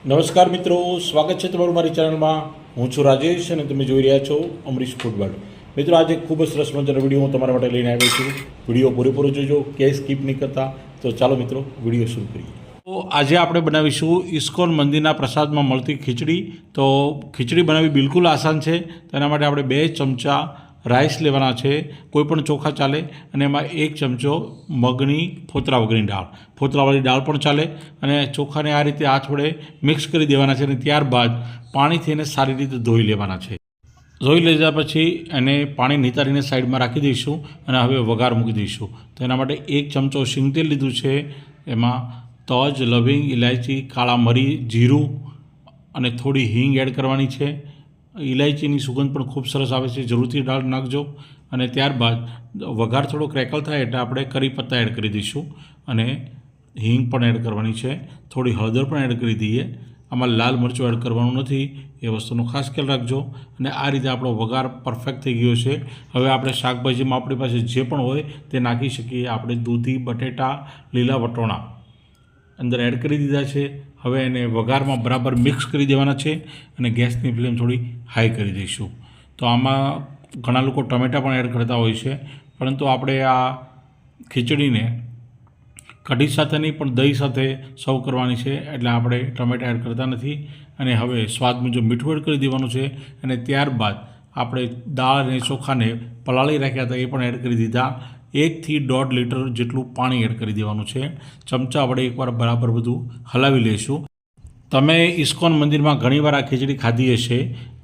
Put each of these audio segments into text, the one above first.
નમસ્કાર મિત્રો, સ્વાગત છે તમારું મારી ચેનલમાં. હું છું રાજેશ અને તમે જોઈ રહ્યા છો અમરીશ ફૂડવર્ડ. મિત્રો, આજે ખૂબ જ સરસ મજાનો વિડીયો હું તમારા માટે લઈને આવ્યો છું. વિડીયો પૂરેપૂરો જોજો, ક્યાંય સ્કીપ નહીં કરતા. તો ચાલો મિત્રો, વિડીયો શરૂ કરીએ. તો આજે આપણે બનાવીશું ઇસ્કોન મંદિરના પ્રસાદમાં મળતી ખીચડી. તો ખીચડી બનાવવી બિલકુલ આસાન છે. તેના માટે આપણે 2 ચમચા રાઈસ લેવાના છે, કોઈપણ ચોખા ચાલે, અને એમાં 1 ચમચો મગની ફોતરા વગરની દાળ, ફોતરાવાળી દાળ પણ ચાલે, અને ચોખાને આ રીતે હાથ વડે મિક્સ કરી દેવાના છે. અને ત્યારબાદ પાણીથી એને સારી રીતે ધોઈ લેવાના છે. ધોઈ લીધા પછી એને પાણી નિતારીને સાઈડમાં રાખી દઈશું અને હવે વઘાર મૂકી દઈશું. તો એના માટે 1 ચમચો શીંગતેલ લીધું છે, એમાં તજ, લવિંગ, ઇલાયચી, કાળા મરી, જીરું અને થોડી હિંગ એડ કરવાની છે. ઇલાયચીની સુગંધ પણ ખૂબ સરસ આવે છે, જરૂરથી દાળ નાખજો. અને ત્યારબાદ વઘાર થોડો ક્રેકલ થાય એટલે આપણે કરી પત્તા એડ કરી દઈશું અને હિંગ પણ એડ કરવાની છે. થોડી હળદર પણ એડ કરી દઈએ. આમાં લાલ મરચું એડ કરવાનું નથી, એ વસ્તુનો ખાસ ખ્યાલ રાખજો. અને આ રીતે આપણો વઘાર પરફેક્ટ થઈ ગયો છે. હવે આપણે શાકભાજીમાં આપણી પાસે જે પણ હોય તે નાખી શકીએ. આપણે દૂધી, બટેટા, લીલા વટોણા અંદર એડ કરી દીધા છે. હવે એને વઘારમાં બરાબર મિક્સ કરી દેવાના છે અને ગેસની ફ્લેમ થોડી હાઈ કરી દઈશું. તો આમાં ઘણા લોકો ટમેટાં પણ એડ કરતા હોય છે, પરંતુ આપણે આ ખીચડીને કઢી સાથે નહીં પણ દહીં સાથે સર્વ કરવાની છે, એટલે આપણે ટમેટાં એડ કરતા નથી. અને હવે સ્વાદ મુજબ મીઠું એડ કરી દેવાનું છે. અને ત્યારબાદ આપણે દાળ અને ચોખાને પલાળી રાખ્યા હતા એ પણ એડ કરી દીધા. 1 થી 1.5 લીટર જેટલું પાણી એડ કરી દેવાનું છે. ચમચા વડે એકવાર બરાબર બધું હલાવી લઈશું. તમે ઇસ્કોન મંદિરમાં ઘણીવાર આ ખીચડી ખાધી હશે,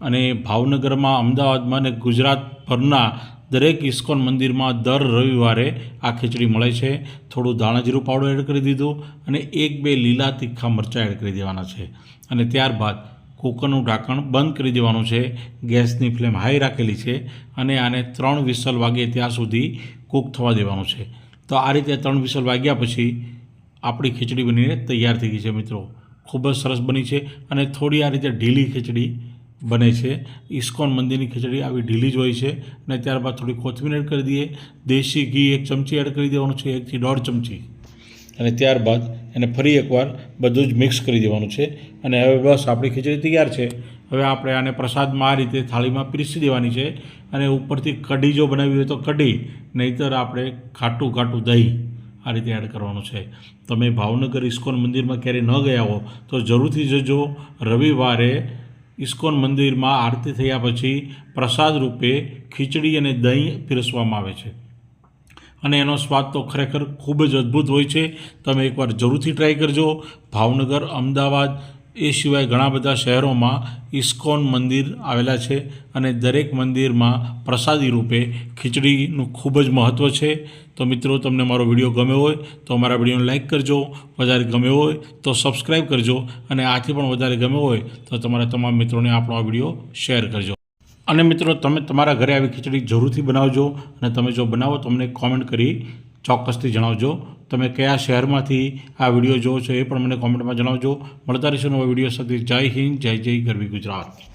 અને ભાવનગરમાં, અમદાવાદમાં અને ગુજરાતભરના દરેક ઇસ્કોન મંદિરમાં દર રવિવારે આ ખીચડી મળે છે. થોડું ધાણા જીરું પાવડર એડ કરી દીધું અને 1-2 લીલા તીખા મરચાં એડ કરી દેવાના છે. અને ત્યારબાદ કુકરનું ઢાંકણ બંધ કરી દેવાનું છે. ગેસની ફ્લેમ હાઈ રાખેલી છે અને આને 3 વિસલ વાગે ત્યાં સુધી કૂક થવા દેવાનું છે. તો આ રીતે 3 વિસલ વાગ્યા પછી આપણી ખીચડી બનીને તૈયાર થઈ ગઈ છે. મિત્રો, ખૂબ જ સરસ બની છે અને થોડી આ રીતે ઢીલી ખીચડી બને છે. ઇસ્કોન મંદિરની ખીચડી આવી ઢીલી જ હોય છે. અને ત્યારબાદ થોડી કોથમીર એડ કરી દઈએ. દેશી ઘી 1 ચમચી એડ કરી દેવાનું છે, 1 થી 1.5 ચમચી. અને ત્યારબાદ એને ફરી એકવાર બધું જ મિક્સ કરી દેવાનું છે. અને હવે બસ આપણી ખીચડી તૈયાર છે. હવે આપણે આને પ્રસાદમાં આ રીતે થાળીમાં પીરસી દેવાની છે. અને ઉપરથી કઢી જો બનાવી હોય તો કઢી, નહીંતર આપણે ઘાટું દહીં આ રીતે એડ કરવાનું છે. તમે ભાવનગર ઇસ્કોન મંદિરમાં ક્યારેય ન ગયા હો તો જરૂરથી જજો. રવિવારે ઇસ્કોન મંદિરમાં આરતી થયા પછી પ્રસાદ રૂપે ખીચડી અને દહીં પીરસવામાં આવે છે, અને એનો સ્વાદ તો ખરેખર ખૂબ જ અદ્ભુત હોય છે. તમે એકવાર જરૂરથી ટ્રાય કરજો. ભાવનગર, અમદાવાદ એ સિવાય ઘણા બધા શહેરોમાં ઇસ્કોન મંદિર આવેલા છે, અને દરેક મંદિરમાં પ્રસાદી રૂપે ખીચડીનું ખૂબ જ મહત્ત્વ છે. તો મિત્રો, તમને મારો વિડીયો ગમ્યો હોય તો મારા વિડીયોને લાઇક કરજો. વધારે ગમ્યો હોય તો સબસ્ક્રાઈબ કરજો. અને આથી પણ વધારે ગમ્યો હોય તો તમારા તમામ મિત્રોને આપણો આ વિડીયો શેર કરજો. અને મિત્રો, તમે તમારા ઘરે આવી ખીચડી જરૂરથી બનાવજો. અને તમે જો બનાવો તો અમને કોમેન્ટ કરી ચોક્કસથી જણાવજો. તમે કયા શહેરમાંથી આ વિડીયો જોવો છો એ પણ મને કોમેન્ટમાં જણાવજો. મળતા રહીશું નવા વિડીયો સાથે. જય હિન્દ, જય ગરવી ગુજરાત.